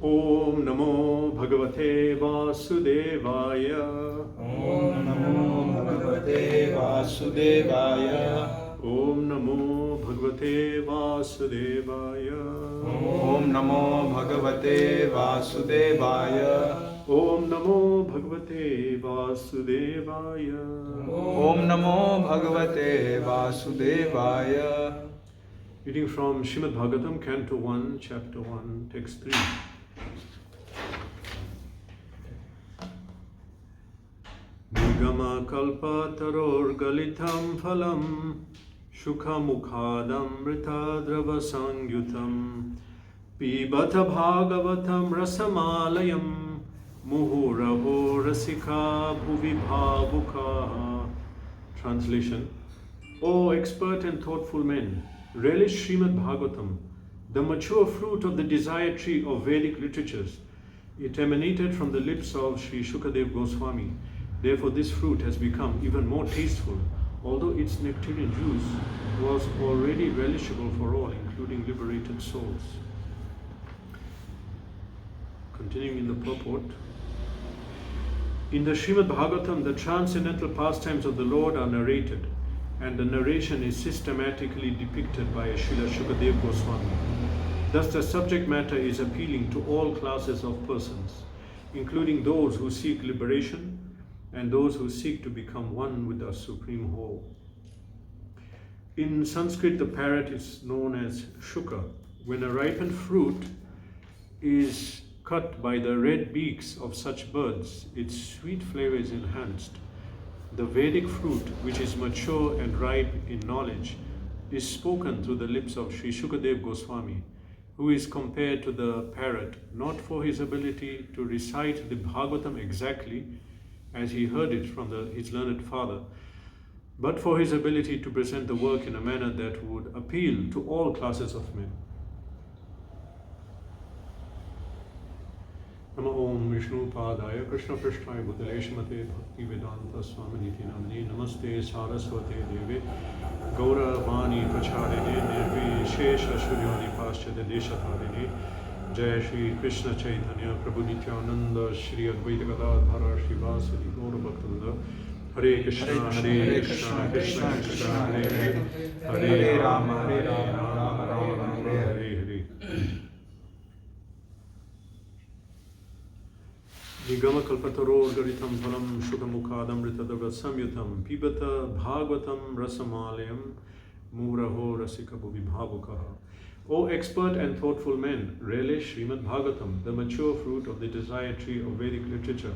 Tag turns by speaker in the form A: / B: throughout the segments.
A: Om Namo Bhagavate Vasudevaya.
B: Om Namo Bhagavate Vasudevaya.
A: Om Namo Bhagavate Vasudevaya.
B: Om Namo Bhagavate Vasudevaya.
A: Om Namo Bhagavate Vasudevaya.
B: Om Namo Bhagavate Vasudevaya.
A: Reading from Srimad-Bhagavatam, Canto 1, Chapter 1, Text 3. Nigama kalpa taror galitam phalam shukha mukhadam ritadrava sangyutam pibata bhagavatam rasamalayam muhuraho rasika bhuvi bhavuka. Translation: O expert and thoughtful men, relish Srimad-Bhagavatam, the mature fruit of the desired tree of Vedic literatures. It emanated from the lips of Sri Shukadev Goswami. Therefore, this fruit has become even more tasteful, although its nectarian juice was already relishable for all, including liberated souls. Continuing in the purport. In the Srimad-Bhagavatam, the transcendental pastimes of the Lord are narrated, and the narration is systematically depicted by Srila Shukadev Goswami. Thus, the subject matter is appealing to all classes of persons, including those who seek liberation and those who seek to become one with the Supreme Whole. In Sanskrit, the parrot is known as shuka. When a ripened fruit is cut by the red beaks of such birds, its sweet flavor is enhanced. The Vedic fruit, which is mature and ripe in knowledge, is spoken through the lips of Sri Shukadev Goswami, who is compared to the parrot not for his ability to recite the Bhagavatam exactly as he heard it from his learned father, but for his ability to present the work in a manner that would appeal to all classes of men. Nama Om Vishnu Padaya Krishna Prishtaya Bhutale Shrimate Bhakti Vedanta Swaminiti Namani Namaste Saraswate Deve Gaura Vani Pracharine Nirvi Shesha Shuryani Paschade Deshatharine Jai Shri Krishna Chaitanya Prabhu Nityananda Shri Advaita Gadadhara Shri Vasadi Gaura Bhaktivinoda Hare Krishna Hare Krishna Krishna Krishna Hare Hare Hare Rama Rama Rama Hare Hare. Nigama kalpataro garitam phalam shukamukhadam ritadava samyutam pibata bhagavatam rasamalayam muraho rasika bhuvi bhavukaha. O expert and thoughtful men, relish Srimad-Bhagavatam, the mature fruit of the desired tree of Vedic literature.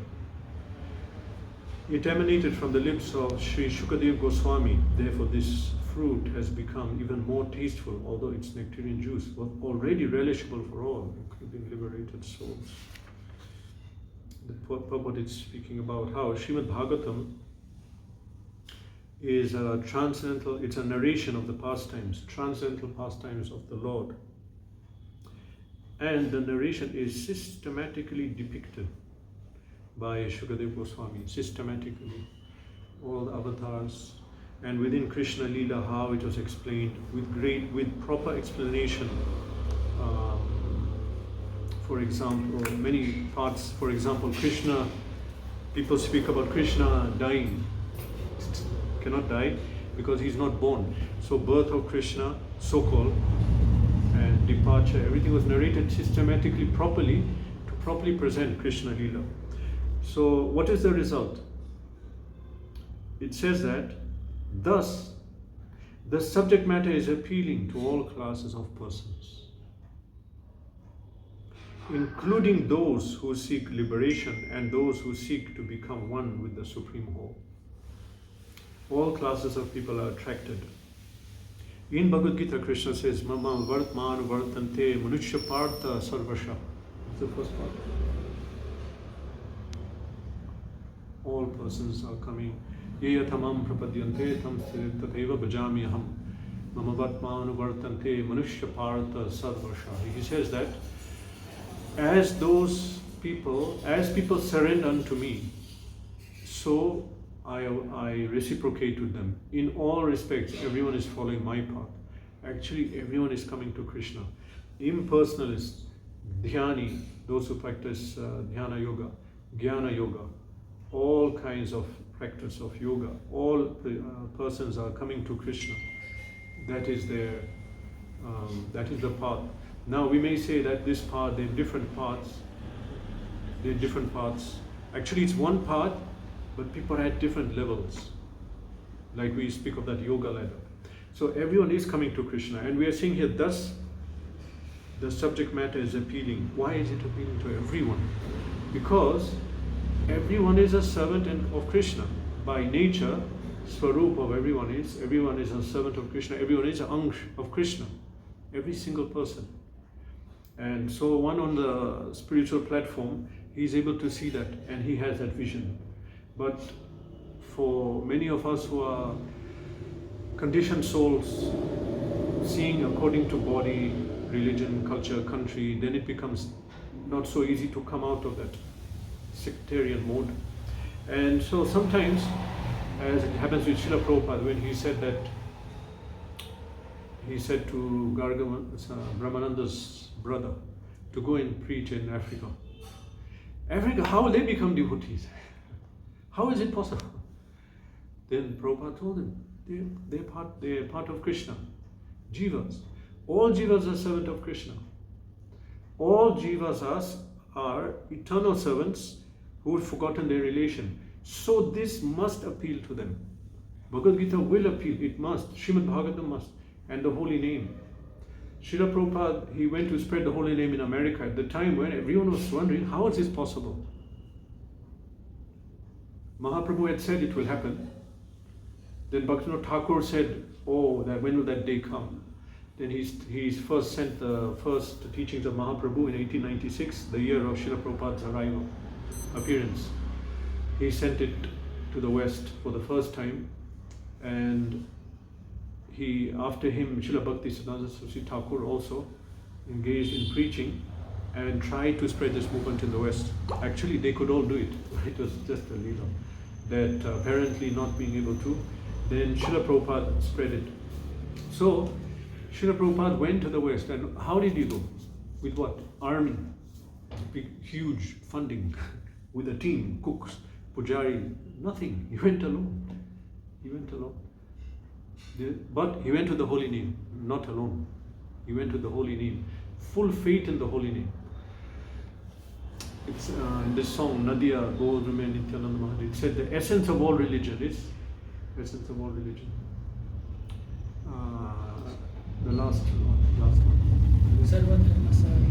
A: It emanated from the lips of Sri Shukadev Goswami. Therefore, this fruit has become even more tasteful, although its nectarian juice was already relishable for all, including liberated souls. The purport is speaking about how Srimad-Bhagavatam is a transcendental, it's a narration of the pastimes, transcendental pastimes of the Lord. And the narration is systematically depicted by Shukadev Goswami, systematically, all the avatars, and within Krishna Leela, how it was explained with proper explanation. For example, many parts, for example, Krishna, people speak about Krishna dying. Cannot die because he's not born. So birth of Krishna, so-called, and departure, everything was narrated systematically, properly, to properly present Krishna Leela. So what is the result? It says that, thus, the subject matter is appealing to all classes of persons, including those who seek liberation and those who seek to become one with the Supreme Whole. All classes of people are attracted. In Bhagavad Gita, Krishna says, Mama Vartman Vartante Manushya Partha Sarvasha. It's the first part. All persons are coming. Yeyatamam prapadyante tam tateva bhajami aham. Mama Vartman Vartante Manushya Partha Sarvasha. He says that as people surrender unto me, so I reciprocate with them. In all respects, everyone is following my path. Actually, everyone is coming to Krishna. Impersonalists, dhyani, those who practice dhyana yoga, jnana yoga, all kinds of practice of yoga, all persons are coming to Krishna. That is their, that is the path. Now we may say that this path, there are different paths. There are different paths. Actually, it's one path, but people are at different levels. Like we speak of that yoga ladder. So everyone is coming to Krishna, and we are saying here, thus the subject matter is appealing. Why is it appealing to everyone? Because everyone is a servant of Krishna. By nature, Swarup of everyone is a servant of Krishna, everyone is an Angsh of Krishna, every single person. And so one on the spiritual platform, he is able to see that, and he has that vision. But for many of us who are conditioned souls, seeing according to body, religion, culture, country, then it becomes not so easy to come out of that sectarian mode. And so sometimes, as it happens with Srila Prabhupada, when he said that, he said to Brahmananda's brother to go and preach in Africa. Africa, how will they become devotees? How is it possible? Then Prabhupada told him, they're part of Krishna. Jivas. All jivas are servant of Krishna. All jivas are eternal servants who have forgotten their relation. So this must appeal to them. Bhagavad Gita will appeal, it must. Srimad-Bhagavatam must. And the holy name. Srila Prabhupada, he went to spread the holy name in America at the time when everyone was wondering, how is this possible? Mahaprabhu had said it will happen. Then Bhaktivinoda Thakur said, oh, when will that day come? Then he first sent the first teachings of Mahaprabhu in 1896, the year of Srila Prabhupada's appearance. He sent it to the West for the first time, and after him, Srila Bhaktisiddhanta Saraswati Thakur also engaged in preaching and tried to spread this movement in the West. Actually, they could all do it. It was just a leela that apparently not being able to. Then Srila Prabhupada spread it. So Srila Prabhupada went to the West, and how did he go? With what? Army, big, huge funding, with a team, cooks, pujari, nothing. He went alone. He went alone. But he went with the holy name, not alone. He went with the holy name, full faith in the holy name. It's in this song, Nadia Govardhana Nityananda Maharaj, it said the essence of all religion is, essence of all religion. The last one.
C: Sarvadharmasari.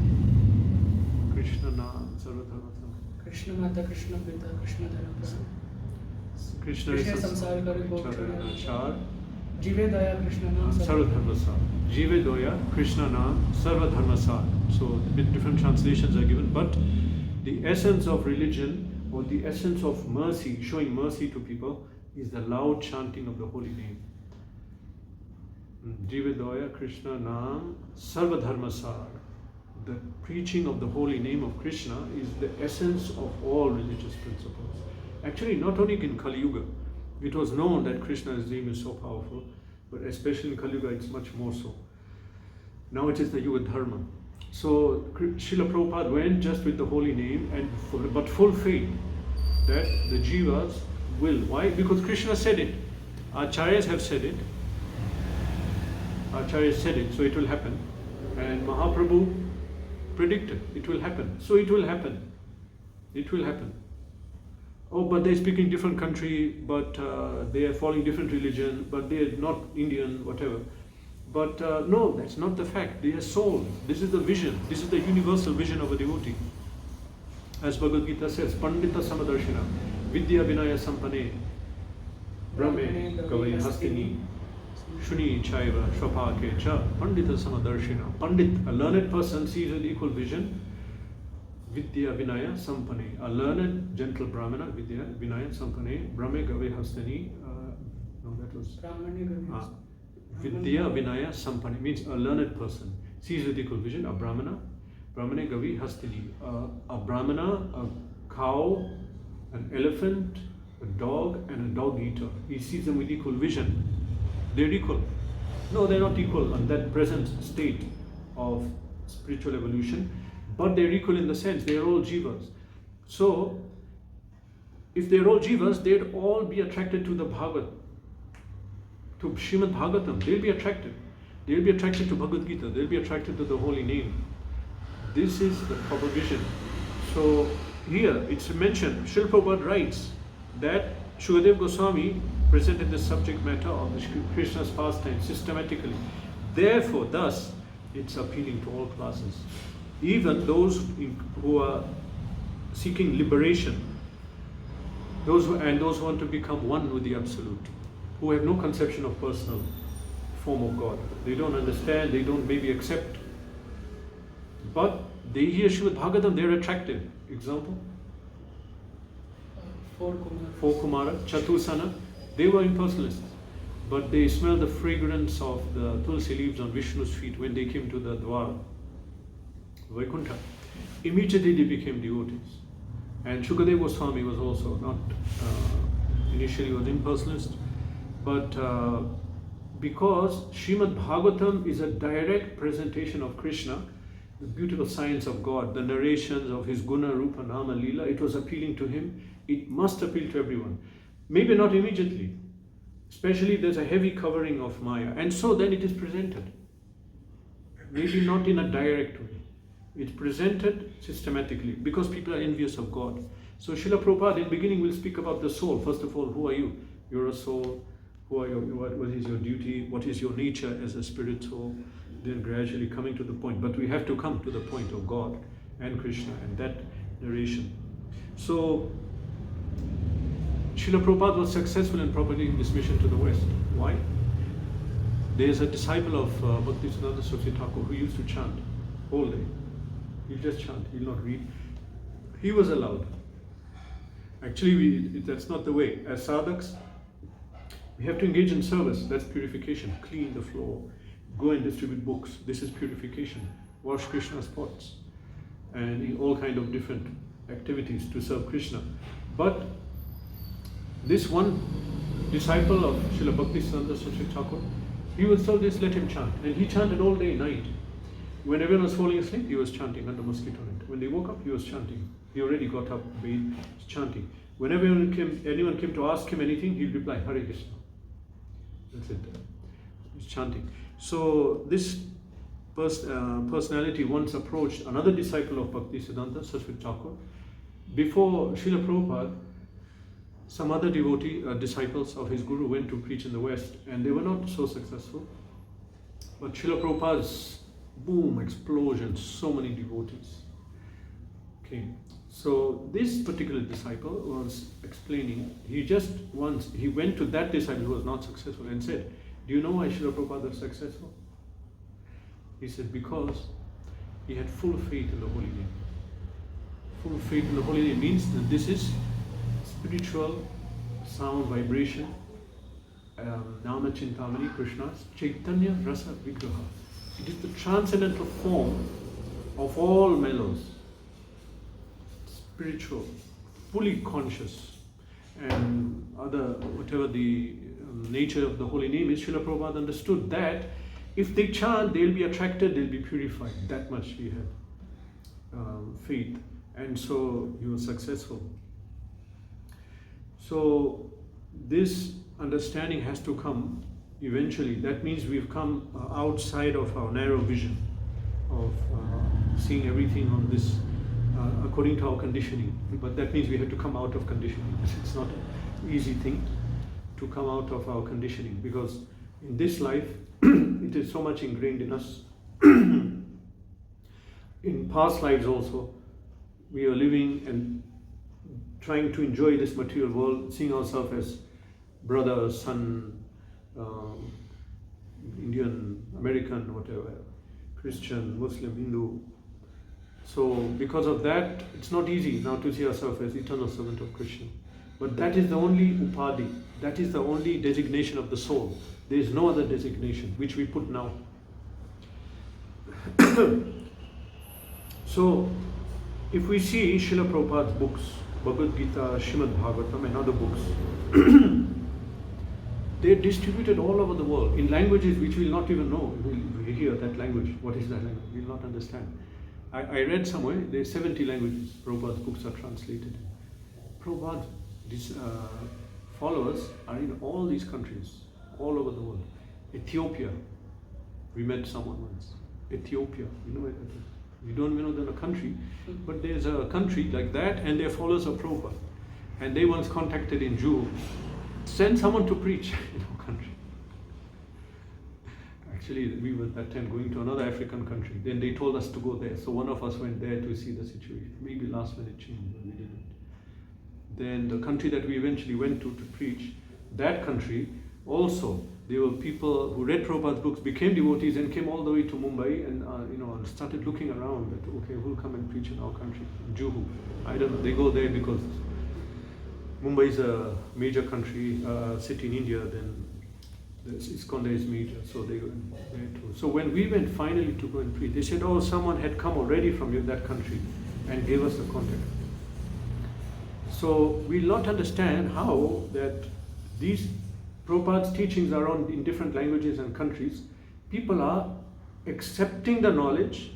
A: Krishna Nam, Sarvadharmasari.
C: Krishna Mata, Krishna Pita, Krishna Dharma.
A: Krishna is
C: samsara kare bhokta
A: Char.
C: Jive Daya Krishna Nam
A: Sarvadharmasar. Jive Doya Krishna Nam Sarvadharmasar. So different translations are given, but the essence of religion, or the essence of mercy, showing mercy to people, is the loud chanting of the holy name. Jive Doya Krishna Nam Sarvadharmasar. The preaching of the holy name of Krishna is the essence of all religious principles. Actually, not only in Kali Yuga, it was known that Krishna's name is so powerful, but especially in Kali Yuga, it's much more so. Now it is the Yuga Dharma. So Srila Prabhupada went just with the holy name, but full faith that the jivas will. Why? Because Krishna said it. Acharyas have said it. Acharyas said it, so it will happen. And Mahaprabhu predicted it will happen. So it will happen. It will happen. Oh, but they speak in different country, but they are following different religion, but they are not Indian, whatever. But no, that's not the fact. They are soul. This is the vision. This is the universal vision of a devotee. As Bhagavad Gita says, Pandita Samadarshina, Vidya Vinaya Sampane, Brahme Kavai Hastini, Shuni Chaiva Shvapake Cha, Pandita Samadarshina. Pandit, a learned person, sees with equal vision. Vidya Vinaya Sampane, a learned, gentle Brahmana, Vidya Vinaya Sampane, Brahme Gave Hastani, no, that was Vidya Vinaya Sampane, means a learned person, sees with equal vision, a Brahmana, Brahmane Gavi Hastini, a Brahmana, a cow, an elephant, a dog, and a dog eater. He sees them with equal vision. They're equal. No, they're not equal on that present state of spiritual evolution. but they're equal in the sense they're all jivas. So, if they're all jivas, they'd all be attracted to the Bhagavad, to Srimad-Bhagavatam. They'll be attracted. They'll be attracted to Bhagavad Gita. They'll be attracted to the holy name. This is the proposition. So here it's mentioned, Srila Prabhupada writes that Shukadeva Goswami presented the subject matter of the Krishna's pastime systematically. Therefore, thus, it's appealing to all classes. Even those who are seeking liberation, those who want to become one with the Absolute, who have no conception of personal form of God. They don't understand, they don't maybe accept. But they hear Srimad-Bhagavatam, they're attracted. Example? Four Kumara, Chatusana, they were impersonalists. But they smelled the fragrance of the tulsi leaves on Vishnu's feet when they came to the Dwara, Vaikuntha. Immediately they became devotees. And Shukadeva Goswami was also not, initially was impersonalist, but because Srimad-Bhagavatam is a direct presentation of Krishna, the beautiful science of God, the narrations of his Guna, Rupa, Nama, Leela, it was appealing to him. It must appeal to everyone. Maybe not immediately. Especially there's a heavy covering of Maya. And so then it is presented. Maybe not in a direct way. It's presented systematically because people are envious of God. So Srila Prabhupada in the beginning will speak about the soul. First of all, who are you? You're a soul. Who are you? What is your duty? What is your nature as a spirit soul? Then gradually coming to the point. But we have to come to the point of God and Krishna and that narration. So Srila Prabhupada was successful in propagating this mission to the West. Why? There's a disciple of Bhaktisiddhanta Saraswati Thakur who used to chant whole day. He'll just chant, he'll not read. He was allowed. Actually, that's not the way. As sadhaks, we have to engage in service. That's purification. Clean the floor. Go and distribute books. This is purification. Wash Krishna's pots. And all kind of different activities to serve Krishna. But this one disciple of Srila Bhaktisiddhanta Saraswati Thakur, he was told this, let him chant. And he chanted all day, night. When everyone was falling asleep, he was chanting under mosquito net. When they woke up, he was chanting. He already got up, bathed, chanting. Whenever anyone came to ask him anything, he'd reply, Hare Krishna. That's it. He's chanting. So this personality once approached another disciple of Bhaktisiddhanta Saraswati Thakur. Before Srila Prabhupada, some other devotee disciples of his guru went to preach in the West, and they were not so successful. But Srila Prabhupada's boom, explosion, so many devotees came. So this particular disciple was explaining, he went to that disciple who was not successful and said, do you know why Srila Prabhupada was successful? He said, because he had full faith in the holy name. Full faith in the holy name means that this is spiritual sound vibration, Nama Chintamani, Krishna's Chaitanya Rasa Vigraha. It is the transcendental form of all mellows, spiritual, fully conscious, and whatever the nature of the holy name is. Srila Prabhupada understood that if they chant, they'll be attracted, they'll be purified. That much he had faith, and so he was successful. So this understanding has to come eventually. That means we've come outside of our narrow vision of seeing everything on this according to our conditioning. But that means we have to come out of conditioning. It's not an easy thing to come out of our conditioning, because in this life it is so much ingrained in us. In past lives also, we are living and trying to enjoy this material world, seeing ourselves as brother, son, Indian, American, whatever, Christian, Muslim, Hindu. So because of that, it's not easy now to see ourselves as eternal servant of Krishna. But that is the only upadhi, that is the only designation of the soul. There is no other designation which we put now. So if we see Srila Prabhupada's books, Bhagavad Gita, Srimad-Bhagavatam and other books, they're distributed all over the world in languages which we'll not even know. We'll hear that language. What is that language? We'll not understand. I read somewhere, there are 70 languages Prabhupada's books are translated. Prabhupada's followers are in all these countries, all over the world. Ethiopia, we met someone once. Ethiopia, you know, we don't know the country, but there's a country like that, and they're followers of Prabhupada. And they once contacted in Juhu, send someone to preach in our country. Actually, we were that time going to another African country. Then they told us to go there. So one of us went there to see the situation. Maybe last minute changed, but we didn't. Then the country that we eventually went to preach, that country also, there were people who read Prabhupada's books, became devotees, and came all the way to Mumbai and and started looking around that, okay, who'll come and preach in our country? Juhu. I don't know. They go there because Mumbai is a major country, city in India, then ISKCON is major, so they went there too. So when we went finally to go and preach, they said, oh, someone had come already from that country and gave us the contact. So we'll not understand how that these Prabhupada's teachings are on in different languages and countries. People are accepting the knowledge,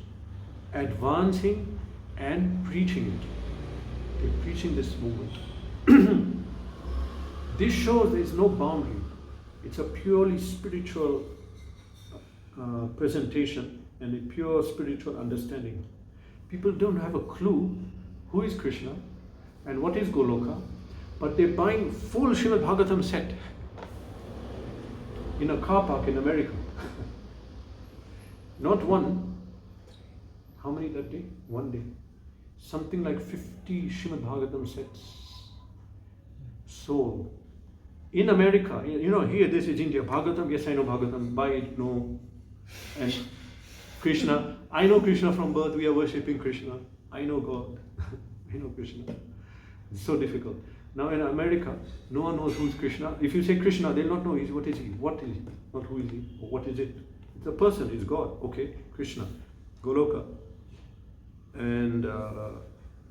A: advancing and preaching it. They're preaching this movement. This shows there is no boundary. It's a purely spiritual presentation and a pure spiritual understanding. People don't have a clue who is Krishna and what is Goloka, but they're buying full Srimad-Bhagavatam set in a car park in America. Not one. How many that day? One day. Something like 50 Srimad-Bhagavatam sets sold. In America, here this is India. Bhagavatam, yes I know Bhagavatam, buy it, no. And Krishna, I know Krishna from birth, we are worshipping Krishna. I know God, I know Krishna. It's so difficult. Now in America, no one knows who is Krishna. If you say Krishna, they'll not know what is he, not who is he, or what is it. It's a person, it's God, okay, Krishna, Goloka, and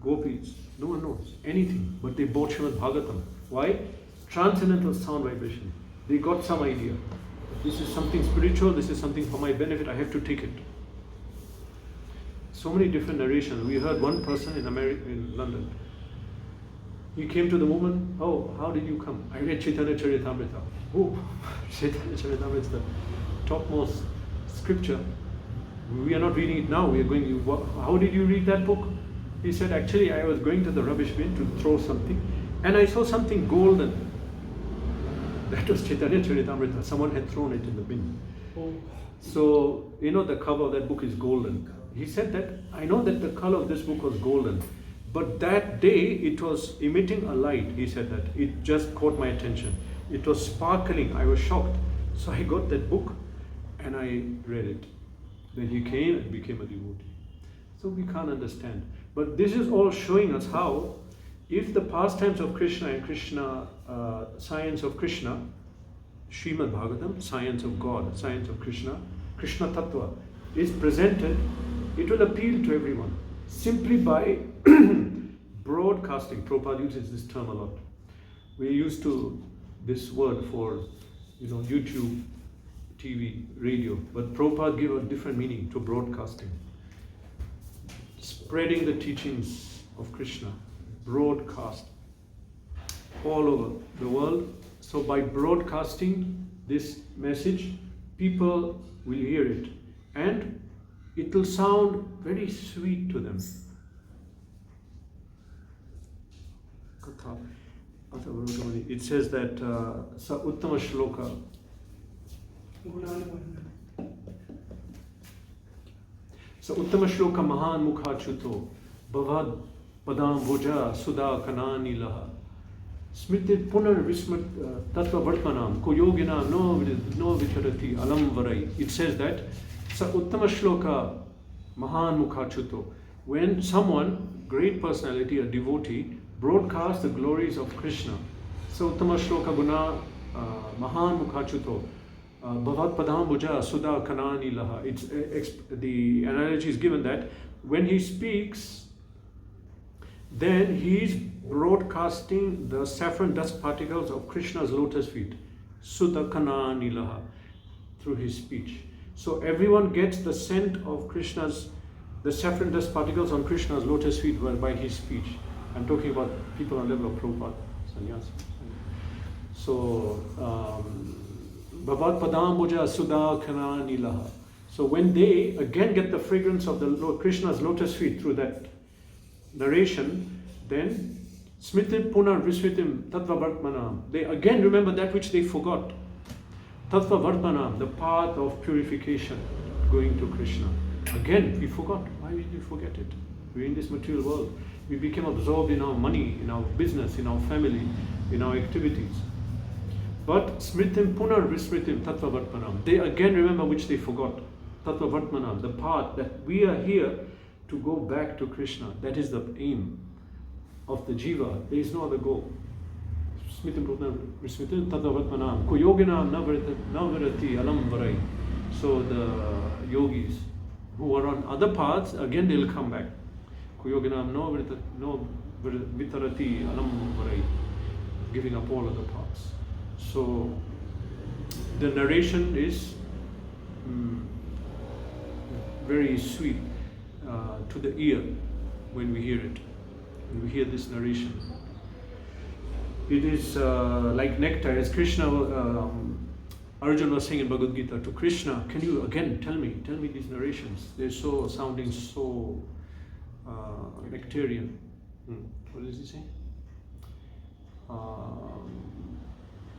A: gopis. No one knows anything, but they bought Srimad-Bhagavatam. Why? Transcendental sound vibration. They got some idea. This is something spiritual, this is something for my benefit, I have to take it. So many different narrations. We heard one person in London. He came to the movement. Oh, how did you come? I read Chaitanya Charitamrita. Oh, Chaitanya Charitamrita is the topmost scripture. We are not reading it now. We are going, how did you read that book? He said, actually, I was going to the rubbish bin to throw something, and I saw something golden. That was Chaitanya Charitamrita. Someone had thrown it in the bin.
C: Oh.
A: So, the cover of that book is golden. He said that, I know that the color of this book was golden, but that day it was emitting a light. He said that. It just caught my attention. It was sparkling. I was shocked. So I got that book and I read it. Then he came and became a devotee. So we can't understand. But this is all showing us how, if the pastimes of Krishna and Krishna, science of Krishna, Srimad-Bhagavatam, science of God, science of Krishna, Krishna Tattva, is presented, it will appeal to everyone simply by broadcasting. Prabhupada uses this term a lot. We're used to this word for YouTube, TV, radio, but Prabhupada gave a different meaning to broadcasting. Spreading the teachings of Krishna, broadcast all over the world. So by broadcasting this message, people will hear it and it will sound very sweet to them. It says that Sa Uttama Shloka. Sa Uttama Shloka Mahan Mukhachuto Bhavad Padam Bhoja Sudha Kanani Laha Smritit Punar Vismat Tattva Vartmanam Kuyogina no Vicharati Alam Varai. It says that Sa Uttama Shloka Mahan Mukhachuto. When someone, great personality, a devotee, broadcasts the glories of Krishna. Sa Uttama Shloka Guna Mahan Mukhachuto Bhavat Padam Bhuja Sudha Kanani Laha. The analogy is given that when he speaks, then he is broadcasting the saffron dust particles of Krishna's lotus feet, Sudha Kanani Laha, through his speech. So everyone gets the scent of Krishna's the saffron dust particles on Krishna's lotus feet were by his speech. I'm talking about people on the level of Prabhupada, sannyas. So, Bhavat Padambuja Sudha Kana Nilaha. So when they again get the fragrance of the Krishna's lotus feet through that narration, then Smritim Punar Visritim Tattva Vartmanam. They again remember that which they forgot. Tattva Vartmanam, the path of purification, going to Krishna. Again, we forgot. Why did we forget it? We're in this material world. We became absorbed in our money, in our business, in our family, in our activities. But Smritim Punar Visritim Tattva Vartmanam. They again remember which they forgot. Tattva Vartmanam, the path that we are here to go back to Krishna. That is the aim of the jiva. There is no other goal. Smritim Punar Visritim Tattva Vartmanam. Kuyoginam Navarati Alam Varai. So the yogis who are on other paths, again they'll come back. Kuyoginam no vitarati alam varai, giving up all other paths. So the narration is very sweet to the ear when we hear it, when we hear this narration. It is like nectar, as Krishna, Arjuna was saying in Bhagavad Gita to Krishna, can you again tell me these narrations? They're so sounding so nectarian. What does he say?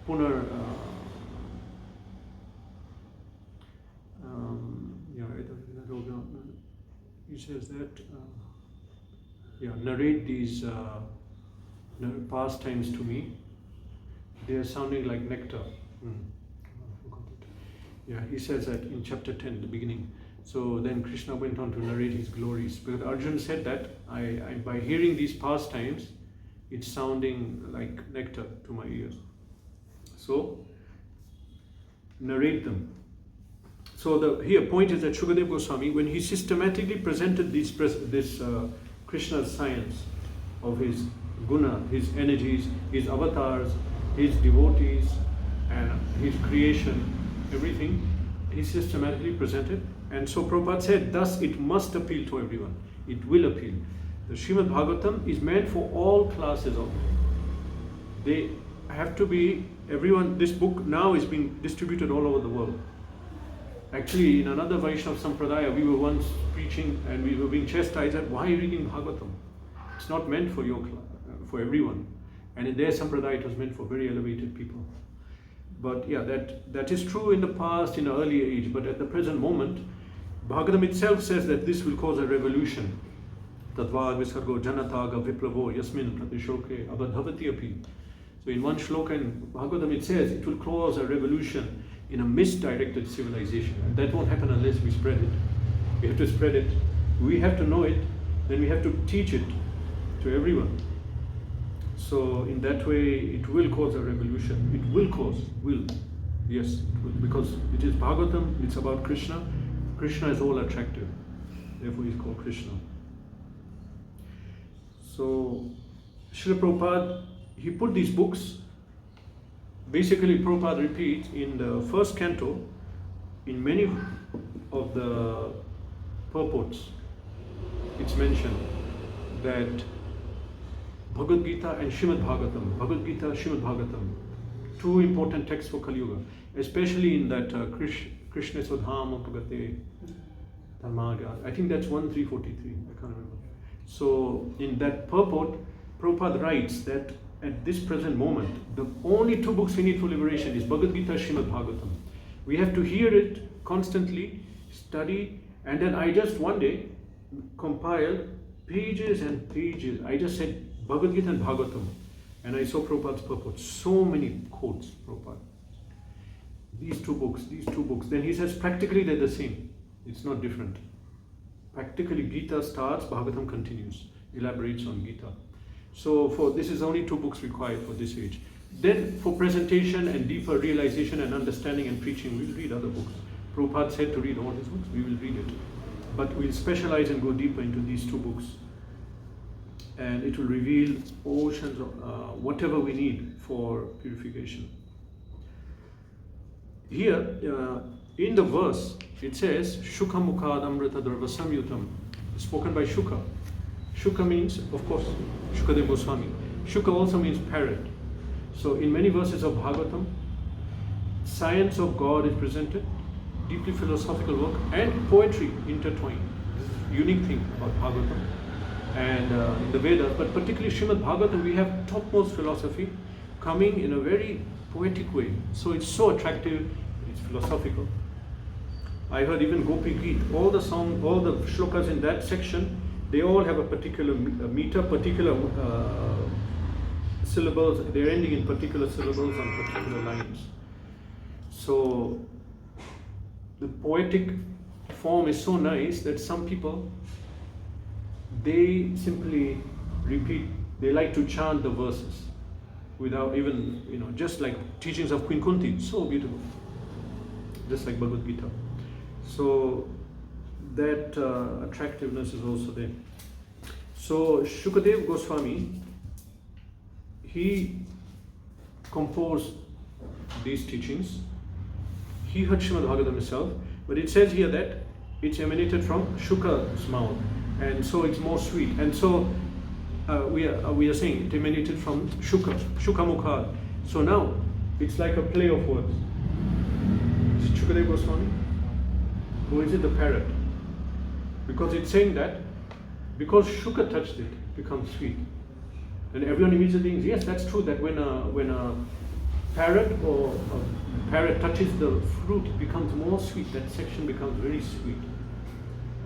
A: Punar. He says that. Narrate these pastimes to me. They are sounding like nectar. Yeah, he says that in chapter 10, the beginning. So then Krishna went on to narrate his glories. Because Arjuna said that I by hearing these pastimes, it's sounding like nectar to my ears. So narrate them. So the here point is that Shukadev Goswami, when he systematically presented this Krishna's science of his guna, his energies, his avatars, his devotees, and his creation, everything, he systematically presented. And so Prabhupada said, thus it must appeal to everyone. It will appeal. The Srimad-Bhagavatam is meant for all classes of people. They have to be, everyone, this book now is being distributed all over the world. Actually, in another Vaishnava Sampradaya, we were once preaching and we were being chastised that why reading Bhagavatam? It's not meant for for everyone. And in their Sampradaya, it was meant for very elevated people. But yeah, that is true in the past, in the early age. But at the present moment, Bhagavatam itself says that this will cause a revolution. Tatvad visargo janataga viplavo yasmin pratishoke abadhavati api. So in one shloka in Bhagavatam it says it will cause a revolution in a misdirected civilization. And that won't happen unless we spread it. We have to spread it. We have to know it. Then we have to teach it to everyone. So in that way, it will cause a revolution. It will. Yes, it will. Because it is Bhagavatam, it's about Krishna. Krishna is all attractive. Therefore, he's called Krishna. So, Srila Prabhupada, he put these books, basically Prabhupada repeats in the first canto, in many of the purports, it's mentioned that Bhagavad Gita and Srimad-Bhagavatam, Bhagavad Gita, Srimad-Bhagavatam, two important texts for Kali Yuga, especially in that Krishna Swadhama Pagate Dharmaga. I think that's 1343, I can't remember. So in that purport, Prabhupada writes that at this present moment, the only two books we need for liberation is Bhagavad Gita, Srimad-Bhagavatam. We have to hear it constantly, study, and then I just one day compiled pages and pages. I just said Bhagavad Gita and Bhagavatam, and I saw Prabhupada's purport. So many quotes, Prabhupada. These two books. Then he says practically they're the same. It's not different. Practically Gita starts, Bhagavatam continues, elaborates on Gita. So this is only two books required for this age. Then for presentation and deeper realization and understanding and preaching, we'll read other books. Prabhupada said to read all his books, we will read it. But we'll specialize and go deeper into these two books. And it will reveal oceans of whatever we need for purification. Here, in the verse, it says, Shukha Mukhad Amrita Dharva Samyutam spoken by Shuka. Shuka means, of course, Shukadeva Goswami. Shuka also means parrot. So in many verses of Bhagavatam, science of God is presented, deeply philosophical work, and poetry intertwined. This is a unique thing about Bhagavatam and in the Vedas, but particularly Srimad-Bhagavatam, we have topmost philosophy coming in a very poetic way. So it's so attractive, it's philosophical. I heard even Gopi Geet, all the shlokas in that section, they all have a particular meter, particular syllables, they're ending in particular syllables on particular lines. So the poetic form is so nice that some people, they simply repeat, they like to chant the verses without even, just like teachings of Queen Kunti, so beautiful, just like Bhagavad Gita. So that attractiveness is also there. So Shukadeva Goswami, he composed these teachings. He heard Srimad-Bhagavatam himself, but it says here that it's emanated from Shuka's mouth, and so it's more sweet. And so we are saying it emanated from Shuka Mukha. So now it's like a play of words. Is it Shukadeva Goswami? Or is it the parrot? Because it's saying that because Shuka touched it becomes sweet. And everyone immediately thinks, yes, that's true, that when a parrot or a parrot touches the fruit, it becomes more sweet. That section becomes very sweet.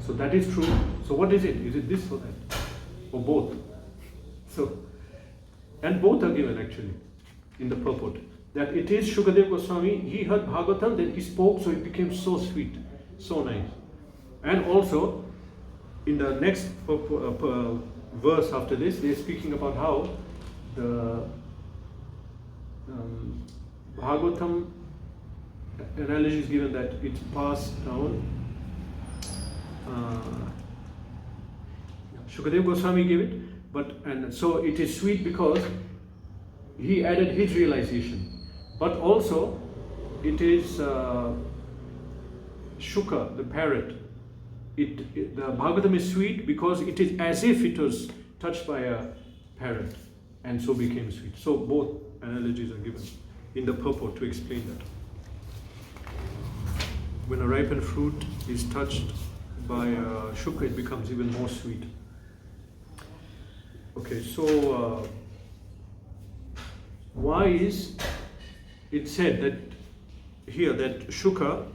A: So that is true. So what is it? Is it this or that? Or both? So, and both are given actually in the purport. That it is Shukadeva Goswami, he heard Bhagavatam, then he spoke, so it became so sweet, so nice. And also, in the next verse after this, they're speaking about how the Bhagavatam analogy is given that it's passed down. Shukadeva Goswami gave it, and so it is sweet because he added his realization. But also, it is Shuka, the parrot. The Bhagavatam is sweet because it is as if it was touched by a parrot and so became sweet. So both analogies are given in the purport to explain that. When a ripened fruit is touched by Shuka, it becomes even more sweet. Okay, so why is it said that here that Shukadeva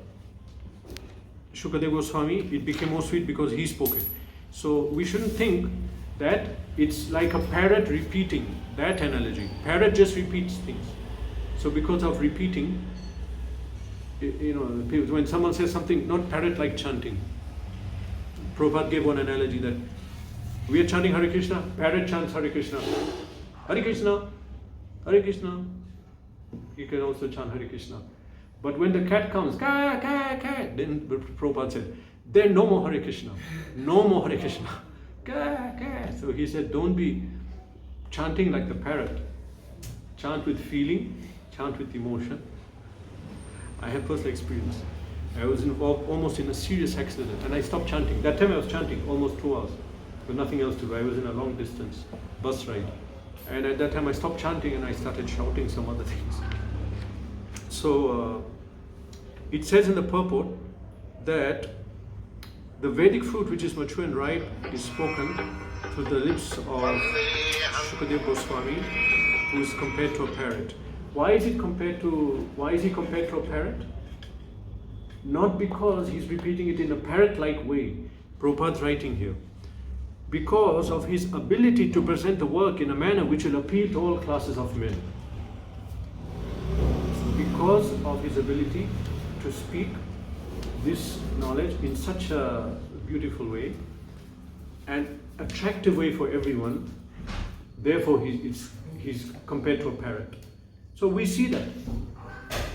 A: Goswami, it became more sweet because he spoke it. So we shouldn't think that it's like a parrot repeating, that analogy. Parrot just repeats things. So because of repeating, when someone says something, not parrot like chanting. Prabhupada gave one analogy that we are chanting Hare Krishna, parrot chants Hare Krishna. Hare Krishna, Hare Krishna. You can also chant Hare Krishna. But when the cat comes, cat, cat, cat, then Prabhupada said, then no more Hare Krishna, no more Hare Krishna, cat, cat. So he said, don't be chanting like the parrot. Chant with feeling, chant with emotion. I have personal experience. I was involved almost in a serious accident and I stopped chanting. That time I was chanting almost 2 hours, with nothing else to do. I was in a long distance bus ride. And at that time I stopped chanting and I started shouting some other things. So it says in the purport that the Vedic fruit which is mature and ripe is spoken through the lips of Shukadeva Goswami, who is compared to a parrot. Why is he compared to a parrot? Not because he's repeating it in a parrot-like way. Prabhupada's writing here. Because of his ability to present the work in a manner which will appeal to all classes of men. Because of his ability to speak this knowledge in such a beautiful way and attractive way for everyone, therefore he's compared to a parrot. So we see that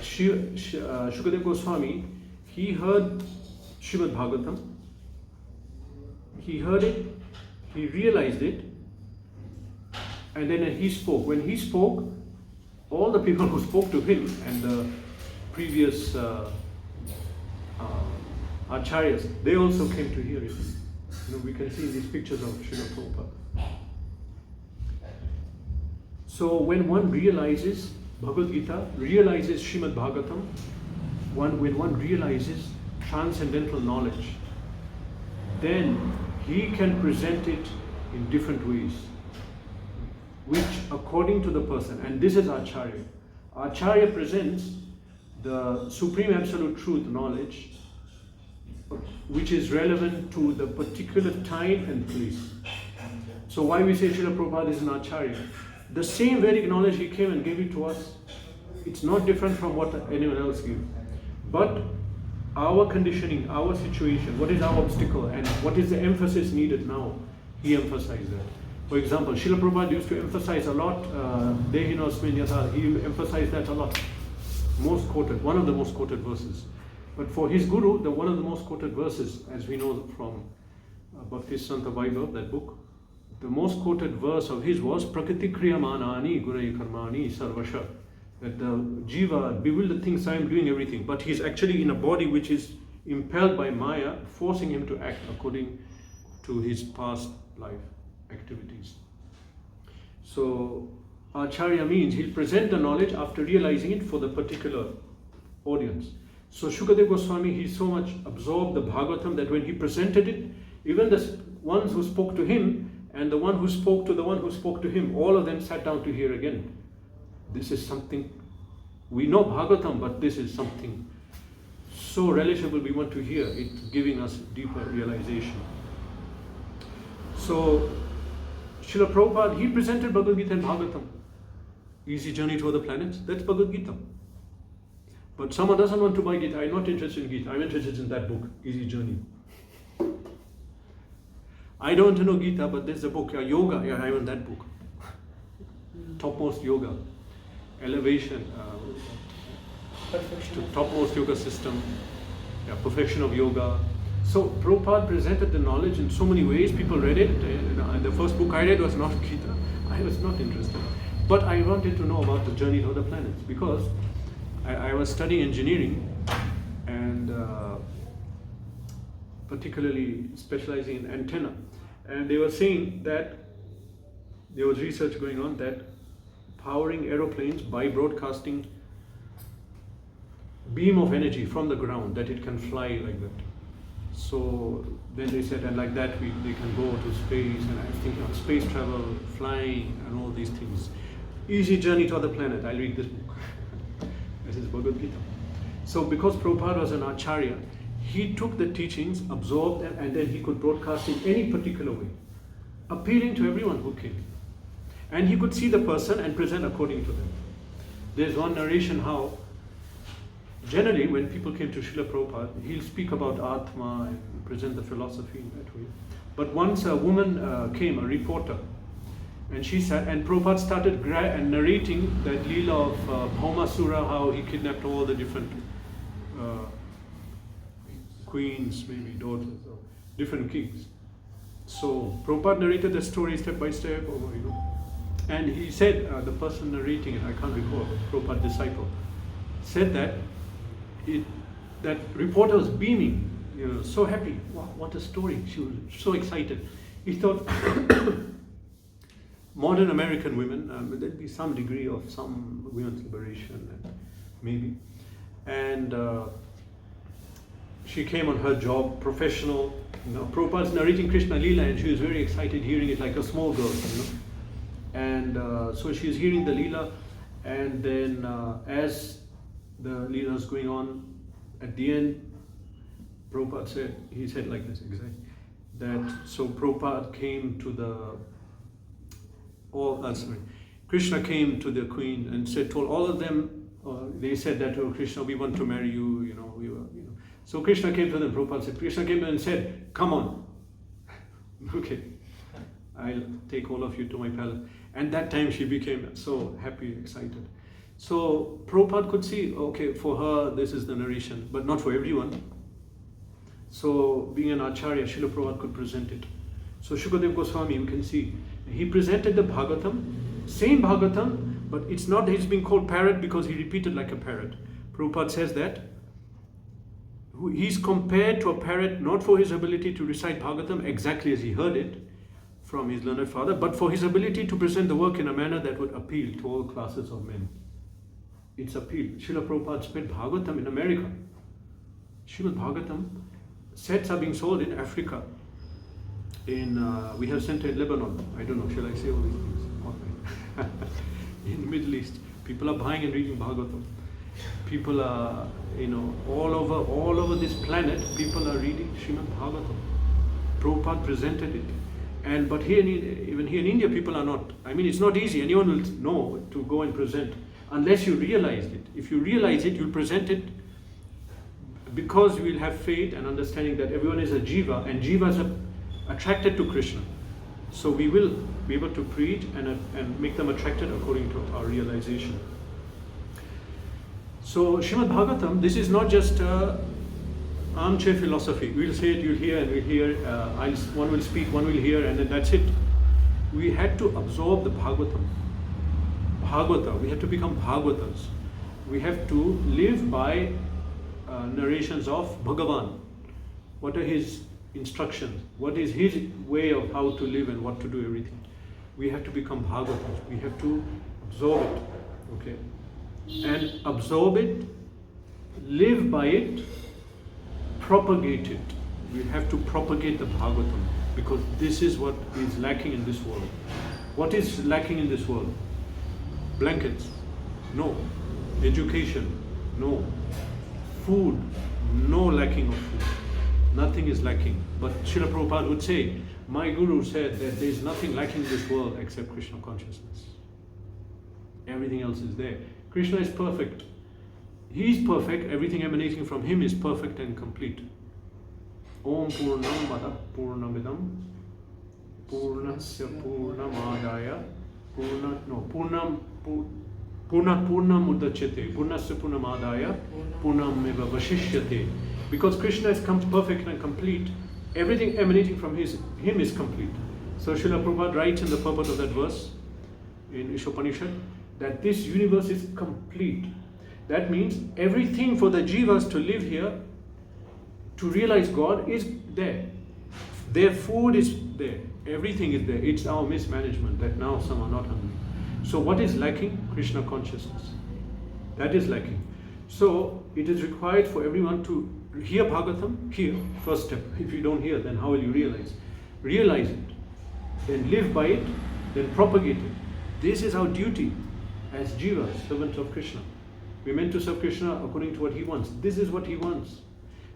A: Shukadeva Goswami, he heard Srimad-Bhagavatam, he heard it, he realized it, and then he spoke. When he spoke, all the people who spoke to him and the previous acharyas, they also came to hear it. we can see these pictures of Srila Prabhupada. So when one realizes Bhagavad Gita, realizes Srimad-Bhagavatam, when one realizes transcendental knowledge, then he can present it in different ways, which according to the person, and this is Acharya. Acharya presents the Supreme Absolute Truth knowledge which is relevant to the particular time and place. So why we say Srila Prabhupada is an Acharya? The same Vedic knowledge he came and gave it to us. It's not different from what anyone else gives. But our conditioning, our situation, what is our obstacle and what is the emphasis needed now, he emphasized that. For example, Srila Prabhupada used to emphasize a lot, Dehinosmin Yatha, he emphasized that a lot. Most quoted, one of the most quoted verses. But for his guru, one of the most quoted verses, as we know from Bhakti Santa Bible, that book, the most quoted verse of his was Prakriti Kriyamanani Gurai Karmani Sarvasha. That the jiva, bewildered thinks I am doing everything, but he's actually in a body which is impelled by Maya, forcing him to act according to his past life activities. So Acharya means he'll present the knowledge after realizing it for the particular audience. So Shukadeva Goswami, he so much absorbed the Bhagavatam that when he presented it, even the ones who spoke to him and the one who spoke to the one who spoke to him, all of them sat down to hear again. This is something, we know Bhagavatam, but this is something so relishable we want to hear, it giving us deeper realization. So Srila Prabhupada, he presented Bhagavad Gita and Bhagavatam. Easy journey to other planets, that's Bhagavad Gita. But someone doesn't want to buy Gita, I'm not interested in Gita, I'm interested in that book, Easy Journey. I don't want to know Gita, but there's a book, Yoga, yeah, I want that book. Topmost Yoga, elevation, to topmost yoga system, perfection of yoga. So Prabhupada presented the knowledge in so many ways, people read it, and the first book I read was not Gita, I was not interested. But I wanted to know about the journey to other planets, because I was studying engineering and particularly specializing in antenna. And they were saying that there was research going on that powering aeroplanes by broadcasting beam of energy from the ground, that it can fly like that. So then they said, and like that they can go to space, and I was thinking of space travel, flying, and all these things. Easy journey to other planet, I'll read this book. This is Bhagavad Gita. So because Prabhupada was an Acharya, he took the teachings, absorbed them, and then he could broadcast in any particular way, appealing to everyone who came. And he could see the person and present according to them. There's one narration how, generally when people came to Srila Prabhupada, he'll speak about Atma and present the philosophy in that way. But once a woman came, a reporter, and she sat, and Prabhupada started narrating that Leela of Bhaumasura, how he kidnapped all the different queens, maybe daughters, or different kings. So Prabhupada narrated the story step by step, and he said, the person narrating it, I can't recall, Prabhupada disciple, said that that reporter was beaming, so happy. Wow, what a story! She was so excited. He thought, modern American women, there'd be some degree of some women's liberation, maybe. And she came on her job, professional. Prabhupada's narrating Krishna Leela, and she was very excited hearing it like a small girl. And so she was hearing the Leela, and then as the Leela was going on, at the end, Prabhupada said, he said like this exactly, that so Prabhupada came to Krishna came to the queen and told all of them, they said that, oh Krishna, we want to marry you, So Krishna came to them, Prabhupada said, Krishna came and said, come on. Okay, I'll take all of you to my palace. And that time she became so happy, excited. So Prabhupada could see, okay, for her this is the narration, but not for everyone. So being an Acharya, Srila Prabhupada could present it. So Shukadeva Goswami, you can see, he presented the Bhagavatam, same Bhagavatam, but it's not that he's being called parrot because he repeated like a parrot. Prabhupada says that He's compared to a parrot not for his ability to recite Bhagavatam exactly as he heard it from his learned father, but for his ability to present the work in a manner that would appeal to all classes of men. It's appeal. Srila Prabhupada spent Bhagavatam in America. Srimad-Bhagavatam sets are being sold in Africa. We have center in Lebanon. I don't know, shall I say all these things? In the Middle East, people are buying and reading Bhagavatam. People are, all over this planet, people are reading Srimad-Bhagavatam. Prabhupada presented it. But even here in India, people are not. It's not easy. Anyone will know to go and present unless you realize it. If you realize it, you'll present it because you will have faith and understanding that everyone is a jiva, and jivas are attracted to Krishna. So we will be able to preach and make them attracted according to our realization. So Srimad-Bhagavatam, this is not just armchair philosophy. We'll say it, you'll hear, and we'll hear. One will speak, one will hear, and then that's it. We had to absorb the Bhagavatam. Bhagavata, we have to become Bhagavatas. We have to live by narrations of Bhagavan. What are his instructions? What is his way of how to live and what to do everything? We have to become Bhagavatas. We have to absorb it. Okay? And absorb it, live by it, propagate it. We have to propagate the Bhagavatam because this is what is lacking in this world. What is lacking in this world? Blankets? No. Education? No. Food? No lacking of food. Nothing is lacking. But Srila Prabhupada would say, my Guru said that there is nothing lacking in this world except Krishna consciousness. Everything else is there. Krishna is perfect. He is perfect. Everything emanating from him is perfect and complete. Om Purnam Mada Purnamidam Purnasya Purnamadaya Purnam Udachyate Purnasya Purnamadaya Purnameva Vashishyate. Because Krishna is perfect and complete, everything emanating from him is complete. So Srila Prabhupada writes in the purport of that verse in Ishopanishad that this universe is complete. That means everything for the jivas to live here, to realize God, is there. Their food is there. Everything is there. It's our mismanagement that now some are not hungry. So what is lacking? Krishna consciousness. That is lacking. So it is required for everyone to hear Bhagavatam, hear, first step. If you don't hear, then how will you realize? Realize it. Then live by it, then propagate it. This is our duty as jivas, servants of Krishna. We're meant to serve Krishna according to what he wants. This is what he wants.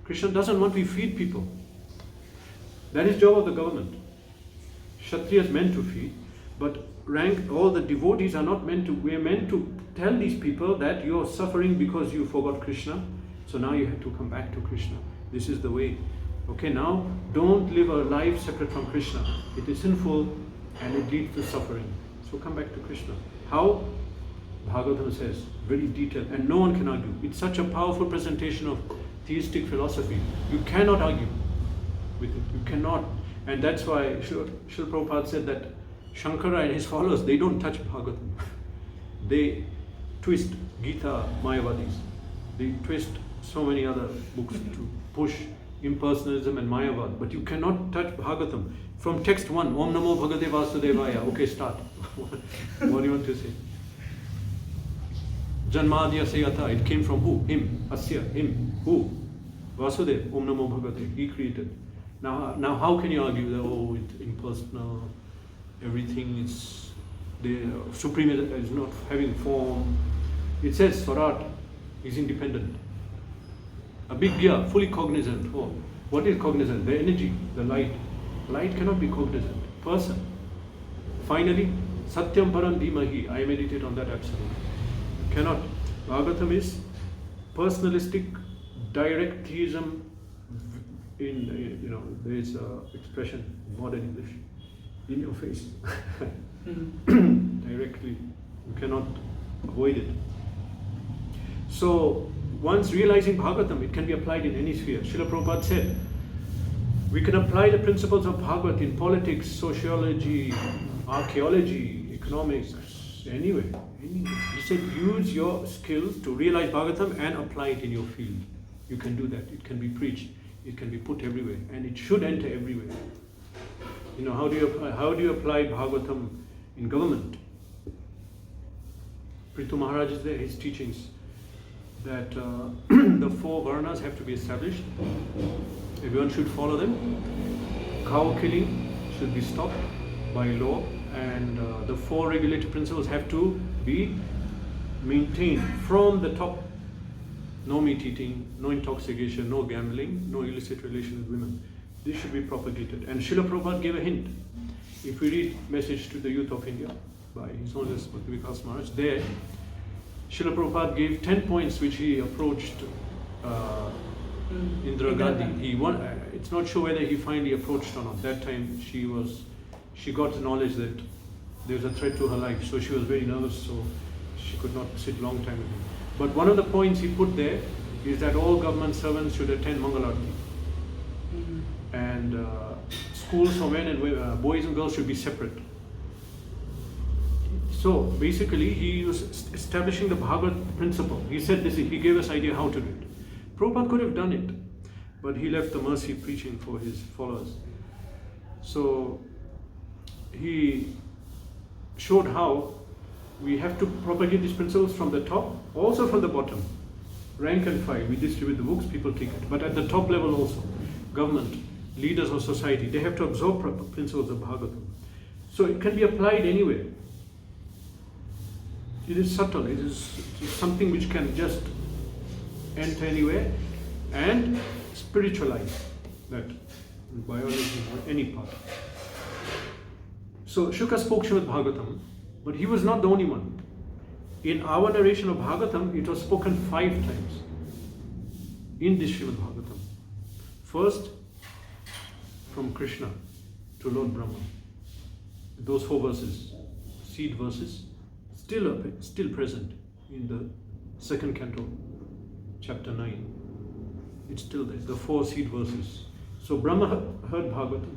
A: Krishna doesn't want we feed people. That is job of the government. Kshatriyas meant to feed, but all the devotees are not meant to. We are meant to tell these people that you are suffering because you forgot Krishna. So now you have to come back to Krishna. This is the way. Okay, now don't live a life separate from Krishna. It is sinful and it leads to suffering. So come back to Krishna. How? Bhagavatam says, very detailed, and no one can argue. It's such a powerful presentation of theistic philosophy. You cannot argue with it. You cannot. And that's why Srila Prabhupada said that Shankara and his followers, they don't touch Bhagavatam. They twist Gita Mayavadis. They twist so many other books to push impersonalism and Mayavad. But you cannot touch Bhagavatam. From text 1, Om Namo Bhagavate Vasudevaya. Okay, start. What do you want to say? Janmadya Sayata, it came from who? Him. Asya, him. Who? Vasudev, Om Namo Bhagavate. He created. Now how can you argue that, it's impersonal, everything is, the Supreme is not having form. It says Swarat is independent. Abhigya, fully cognizant. What is cognizant? The energy, the light. Light cannot be cognizant. Person. Finally, Satyam Param Dhimahi. I meditate on that absolute. Cannot. Bhagavatam is personalistic, direct theism. There is an expression in modern English, in your face. Directly. You cannot avoid it. So, once realizing Bhagavatam, it can be applied in any sphere. Srila Prabhupada said, we can apply the principles of Bhagavad in politics, sociology, archaeology, economics, anywhere. He said, use your skills to realize Bhagavatam and apply it in your field. you can do that. It can be preached. It can be put everywhere, and it should enter everywhere. You know, how do you apply Bhagavatam in government? Prithu Maharaj is there, his teachings that the 4 varnas have to be established. Everyone should follow them. Cow killing should be stopped by law, and the 4 regulative principles have to be maintained from the top. No meat eating, no intoxication, no gambling, no illicit relation with women. This should be propagated. And Srila Prabhupada gave a hint. If we read Message to the Youth of India by His Holiness Bhakti Vikas Maharaj, there Srila Prabhupada gave 10 points which he approached Indira Gandhi. It's not sure whether he finally approached or not. That time she got the knowledge that there was a threat to her life, so she was very nervous, so she could not sit long time with him. But one of the points he put there is that all government servants should attend Mangalarti. And schools for men and boys and girls should be separate. So basically he was establishing the Bhagavad principle. He said this, he gave us idea how to do it. Prabhupada could have done it, but he left the mercy preaching for his followers. So he showed how we have to propagate these principles from the top, also from the bottom. Rank and file, we distribute the books, people take it. But at the top level also, government, leaders of society, they have to absorb principles of Bhagavatam. So it can be applied anywhere. It is subtle, it is something which can just enter anywhere and spiritualize that biology or any part. So Shuka spoke Srimad-Bhagavatam, but he was not the only one. In our narration of Bhagavatam, it was spoken 5 times in this Srimad-Bhagavatam. First, from Krishna to Lord Brahma. Those 4 verses, seed verses, still present in the 2nd canto, chapter 9. It's still there, the 4 seed verses. So Brahma heard Bhagavatam.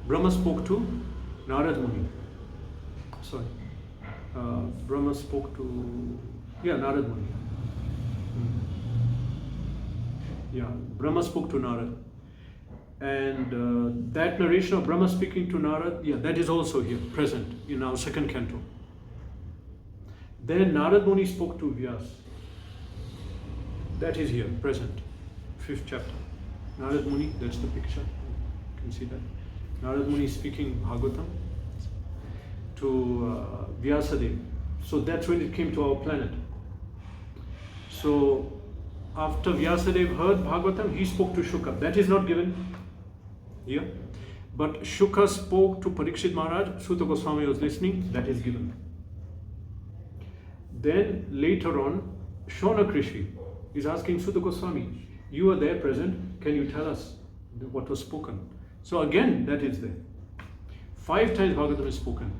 A: Brahma spoke to Narad Muni. Brahma spoke to Narad Muni. Brahma spoke to Narad. And that narration of Brahma speaking to Narad, that is also here, present in our 2nd canto. Then Narad Muni spoke to Vyas. That is here, present, 5th chapter. Narad Muni, that's the picture. You can see that. Narad Muni speaking Bhagavatam to Vyasadeva. So that's when it came to our planet. So after Vyasadeva heard Bhagavatam, he spoke to Shuka. That is not given here. But Shuka spoke to Parikshit Maharaj. Suta Goswami was listening. That is given. Then later on, Shaunak Rishi is asking Suta Goswami, you are there present, can you tell us what was spoken? So again, that is there. 5 times Bhagavatam is spoken.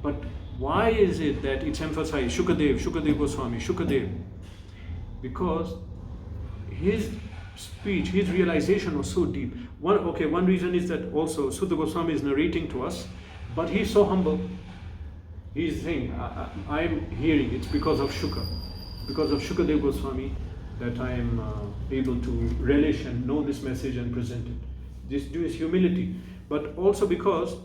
A: But why is it that it's emphasized Shukadev Goswami, Shukadev? Because his speech, his realization was so deep. One reason is that also Suta Goswami is narrating to us, but he's so humble. He's saying, I'm hearing, it's because of Shukadev Goswami that I am able to relish and know this message and present it. This due is humility, but also because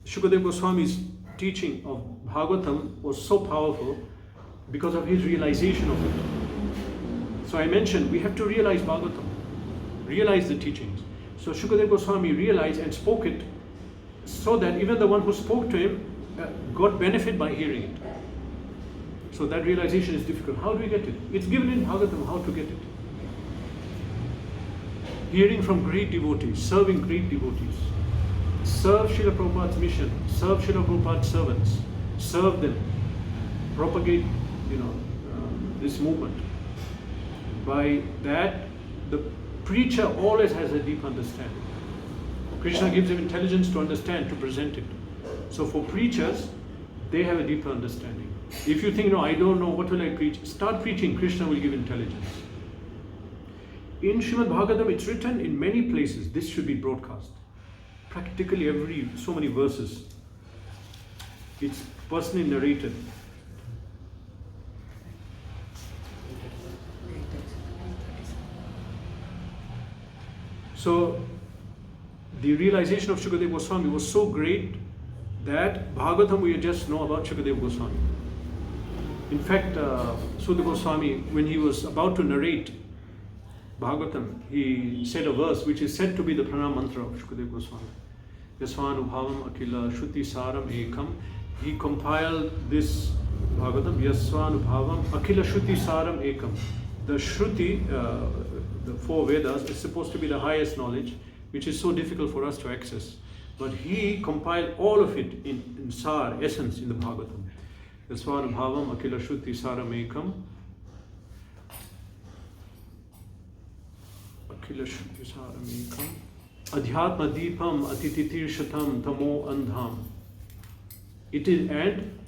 A: Shukadev Goswami's teaching of Bhagavatam was so powerful because of his realization of it. So I mentioned we have to realize Bhagavatam, realize the teachings. So Shukadev Goswami realized and spoke it so that even the one who spoke to him got benefit by hearing it. So that realization is difficult. How do we get it? It's given in Bhagavatam, how to get it. Hearing from great devotees, serving great devotees. Serve Srila Prabhupada's mission, serve Srila Prabhupada's servants, serve them, propagate, this movement. By that, the preacher always has a deep understanding. Krishna gives him intelligence to understand, to present it. So for preachers, they have a deeper understanding. If you think, no, I don't know, what will I preach? Start preaching, Krishna will give intelligence. In Srimad-Bhagavatam, it's written in many places, this should be broadcast. Practically so many verses. It's personally narrated. So the realization of Shukadeva Goswami was so great that Bhagavatam we just know about Shukadeva Goswami. In fact, Sudha Goswami, when he was about to narrate Bhagavatam, he said a verse which is said to be the pranam mantra of Shukadeva Goswami. Yasvanubhavam Akila Shruti Saram Ekam. He compiled this Bhagavatam, Yasvanubhavam Akila Shruti Saram Ekam. The Shruti, the four Vedas, is supposed to be the highest knowledge, which is so difficult for us to access. But he compiled all of it in Sar, essence, in the Bhagavatam. Yasvanubhavam Akila Shruti Saram Ekam. Akila Shruti Saram Ekam. Adhyatma Deepam Atititirshatam Tamo Andham. It is, and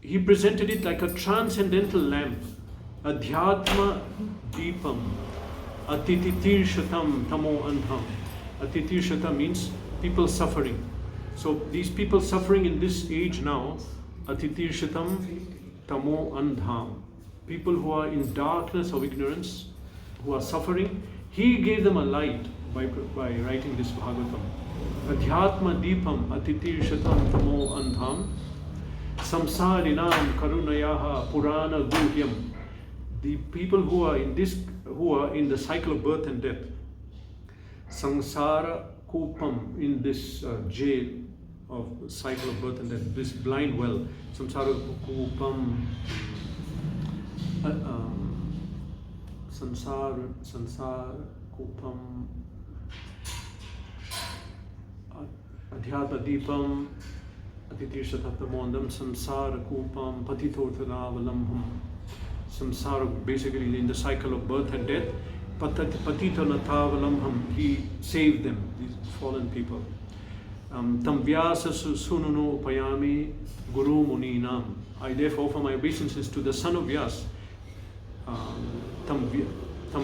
A: he presented it like a transcendental lamp. Adhyatma Deepam Atititirshatam Tamo Andham. Atititirshata means people suffering. So these people suffering in this age now, Atitirshatam Tamo Andham. People who are in darkness of ignorance, who are suffering, he gave them a light by writing this Bhagavatam. Adhyatma Deepam Atitirshatam Tamo Andham Samsarinam Karunayaha Purana Guhyam. The people who are in this, who are in the cycle of birth and death, Sangsara Kupam, in this jail of cycle of birth and death, this blind well, Samsara Kupam, Sansar Kupam, Adhyatma Deepam, Atitirshatamondam, Samsara Kupam, Patithorthanavalamham. Samsara, basically in the cycle of birth and death, Patitanatavalamham, he saved them, these fallen people. Tam Vyasa Sununu Payami Guru Muninam. I therefore offer my obeisances to the son of Vyas. Tam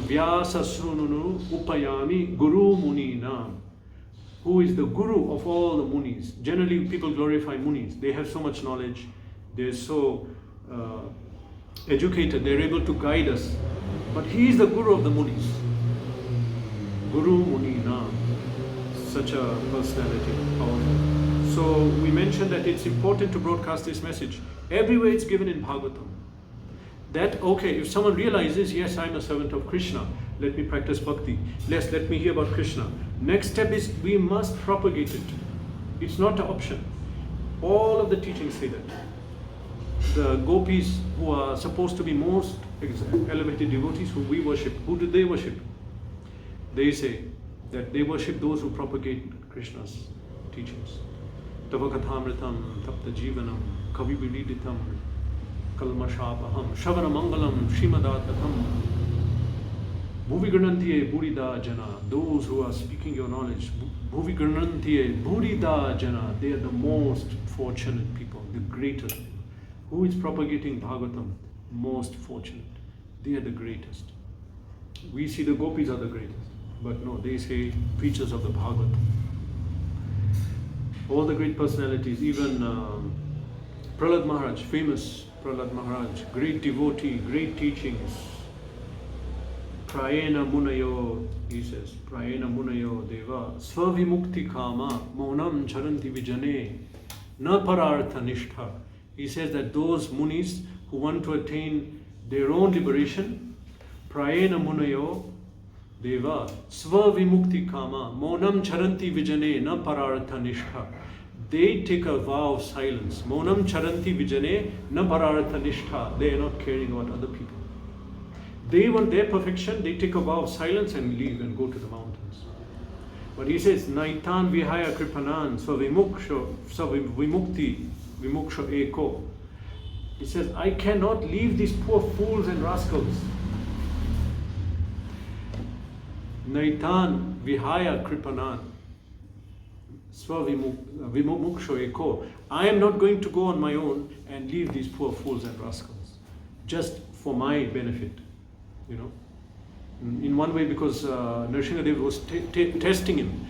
A: Vyasa Sununu Upayami Guru Muninam. Who is the guru of all the munis. Generally people glorify munis. They have so much knowledge. They're so educated. They're able to guide us. But he is the guru of the munis. Guru Muninam. Such a personality. Powerful. So we mentioned that it's important to broadcast this message. Everywhere it's given in Bhagavatam. That, okay, if someone realizes, yes, I'm a servant of Krishna, let me practice bhakti. Yes, let me hear about Krishna. Next step is we must propagate it. It's not an option. All of the teachings say that. The gopis who are supposed to be most elevated devotees who we worship, who do they worship? They say that they worship those who propagate Krishna's teachings. Tavakathamritam, Tapta Jivanam, Kavi Viditam, Kalmashapaham, Shavana Mangalam, Shrimad-Bhagavatam, Bhuvigarnantiye Burida Jana, those who are speaking your knowledge, Bhuvigarnantiye Burida Jana, they are the most fortunate people, the greatest. Who is propagating Bhagavatam? Most fortunate. They are the greatest. We see the gopis are the greatest, but no, they say preachers of the Bhagavatam. All the great personalities, even Prahlad Maharaj, famous Prahlad Maharaj, great devotee, great teachings. Prayena Munayo, he says, Prayena Munayo Deva, Svavimukti Kama, Maunam Charanti Vijane, Na Parartha Nishtha. He says that those munis who want to attain their own liberation, Prayena Munayo Deva, Svavimukti Kama, Maunam Charanti Vijane, Na Parartha Nishtha. They take a vow of silence. Maunam Charanti Vijane, Na Parartha Nishtha. They are not caring about other people. They want their perfection, they take a vow of silence and leave and go to the mountains. But he says, Naitan Vihaya Kripanan, Svavimukti, Vimuksha Eko. He says, I cannot leave these poor fools and rascals. Naitan Vihaya Kripanan, Vimuksha Eko. I am not going to go on my own and leave these poor fools and rascals. Just for my benefit. You know, in one way because Nrsimhadev was testing him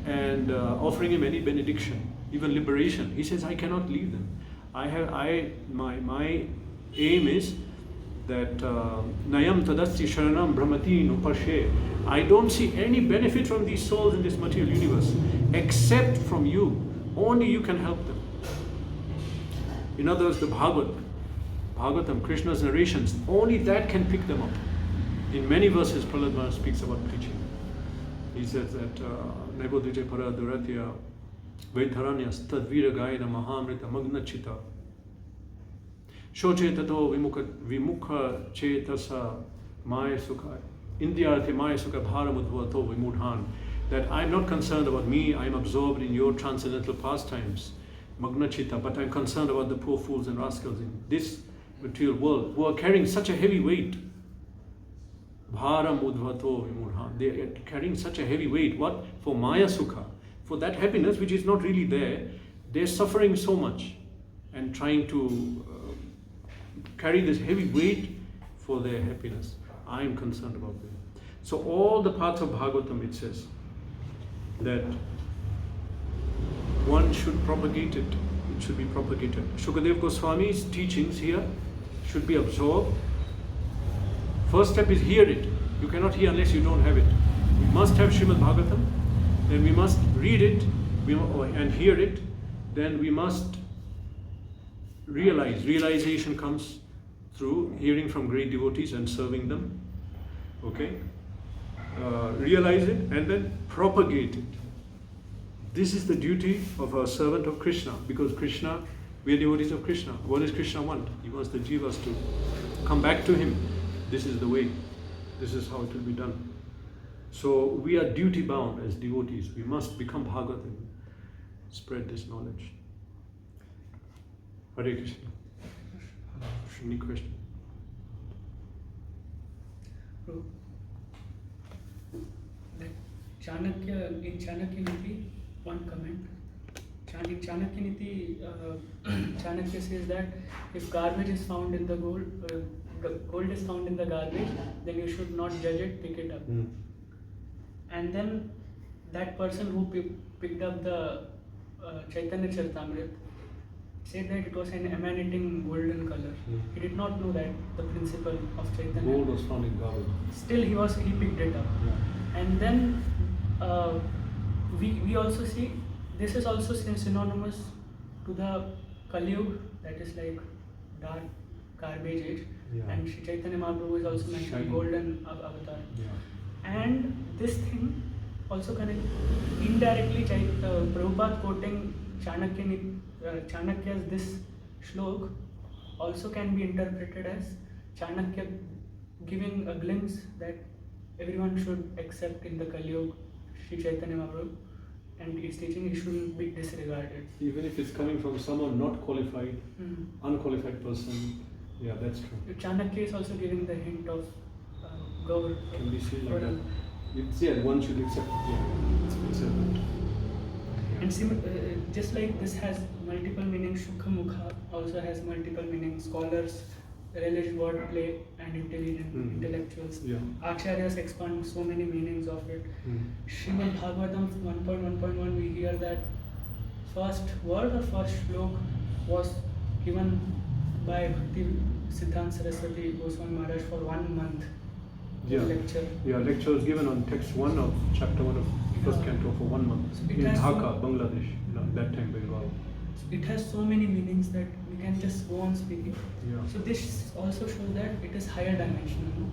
A: and offering him any benediction, even liberation. He says, I cannot leave them. My aim is that Nayam Tadasti Sharanam Brahmati Nupashe. I don't see any benefit from these souls in this material universe except from you. Only you can help them. In other words, the Bhagavatam, Krishna's narrations, only that can pick them up. In many verses, Prahlad Maharaj speaks about preaching. He says that Nebodhije Para Duratya Vaidharanyas Tadvira Gayana Mahamrita Magnachita Shochetato Vimukha Chetasa Maya Sukha Indyarthi Maya Sukha Bharamudvato Vimudhan. That I'm not concerned about me, I'm absorbed in your transcendental pastimes, Magnachita, but I'm concerned about the poor fools and rascals in this material world who are carrying such a heavy weight. Bharam udvato vimudhan. They are carrying such a heavy weight. What? For Maya Sukha. For that happiness which is not really there. They're suffering so much and trying to carry this heavy weight for their happiness. I am concerned about them. So all the parts of Bhagavatam, it says that one should propagate it. It should be propagated. Shukadev Goswami's teachings here should be absorbed. First step is hear it. You cannot hear unless you don't have it. We must have Srimad-Bhagavatam, then we must read it and hear it, then we must realize. Realization comes through hearing from great devotees and serving them. Okay? Realize it and then propagate it. This is the duty of a servant of Krishna, because Krishna, we are devotees of Krishna. What does Krishna want? He wants the jivas to come back to him. This is the way. This is how it will be done. So we are duty bound as devotees. We must become Bhagavat and spread this knowledge. Hare Krishna. Any question?
C: Chanakya, in Chanakya Niti, one comment. In Chanakya Niti, Chanakya says that if garbage is found in the gold is found in the garbage, then you should not judge it, pick it up. And then that person who picked up the Chaitanya Charitamrita said that it was an emanating golden color. He did not know that the principle of Chaitanya.
A: Gold was found in garbage.
C: Still he picked it up.
A: Yeah.
C: And then we also see this is also synonymous to the Kali Yuga, that is like dark garbage age.
A: Yeah.
C: And Sri Chaitanya Mahaprabhu is also mentioned
A: Shiny.
C: golden avatar.
A: Yeah.
C: And this thing also connect indirectly Prabhupada quoting Chanakya's this shlok also can be interpreted as Chanakya giving a glimpse that everyone should accept in the Kali Yuga Sri Chaitanya Mahaprabhu, and his teaching shouldn't be disregarded.
A: Even if it's coming from someone not qualified, unqualified person, yeah, that's true.
C: Chanakya is also giving the hint of Gaur.
A: Can be seen like that. It's, yeah, one should accept it. Yeah, accept it.
C: And just like this has multiple meanings, Shukha Mukha also has multiple meanings. Scholars relish wordplay and intellectuals.
A: Yeah.
C: Acharyas expand so many meanings of it. Srimad-Bhagavatam 1.1.1 we hear that first word or first shlok was given by Bhakti Siddhanta Saraswati Goswami Maharaj for 1 month.
A: Yeah.
C: Lecture.
A: Yeah, lecture was given on text 1 of chapter 1 of first canto for 1 month
C: It
A: in
C: has
A: Dhaka, Bangladesh. That time Bengal.
C: It has so many meanings that we can just go on speaking.
A: Yeah.
C: So this also shows that it is higher dimensional. No?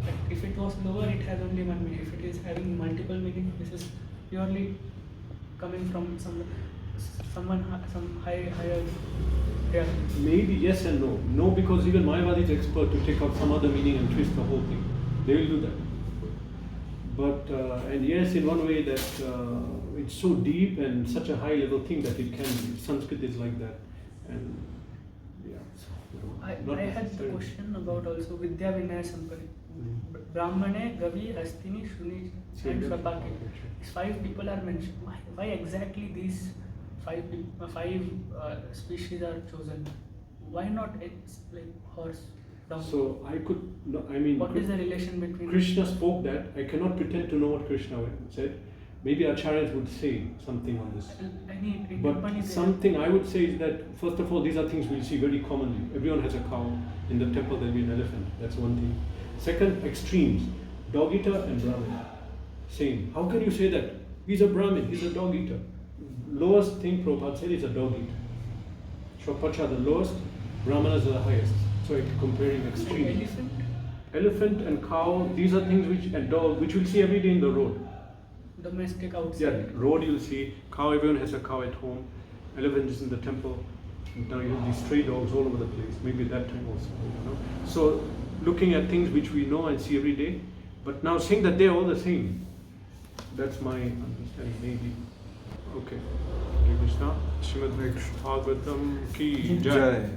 C: Like if it was lower, it has only one meaning. If it is having multiple meanings, this is purely coming from some higher reality.
A: Maybe yes and no. No, because even Mayavadi is expert to take out some other meaning and twist the whole thing. They will do that. But and yes, in one way that it's so deep and such a high level thing that it can be. Sanskrit is like that, and yeah.
C: I had the question about also Vidya Vinaya Sampari. Brahmane, Gavi, Hastini, Shuni, and Swapake. These 5 people are mentioned. Why exactly these 5 species are chosen? Why not like horse?
A: So I could, I mean,
C: what is the relation between?
A: Krishna spoke that. I cannot pretend to know what Krishna said, Maybe acharyas would say something on this. But
C: But
A: something I would say is that, first of all, these are things we'll see very commonly. Everyone has a cow. In the temple, there'll be an elephant. That's one thing. Second, extremes. Dog eater and Brahmin. Same. How can you say that? He's a Brahmin, he's a dog eater. Lowest thing Prabhupada said is a dog eater. Shrapacha the lowest, Brahmanas are the highest. So I'm comparing extremes. Elephant and cow, these are things which, and dog, which we'll see every day in the road.
C: domestic outside.
A: Yeah, road you'll see, cow, everyone has a cow at home. Elephant is in the temple. Now you have these stray dogs all over the place. Maybe that time also, you know. So looking at things which we know and see every day, but now saying that they're all the same. That's my understanding, maybe. Okay. Hare Krishna. Srimad-Bhagavatam ki jai.
B: Jai.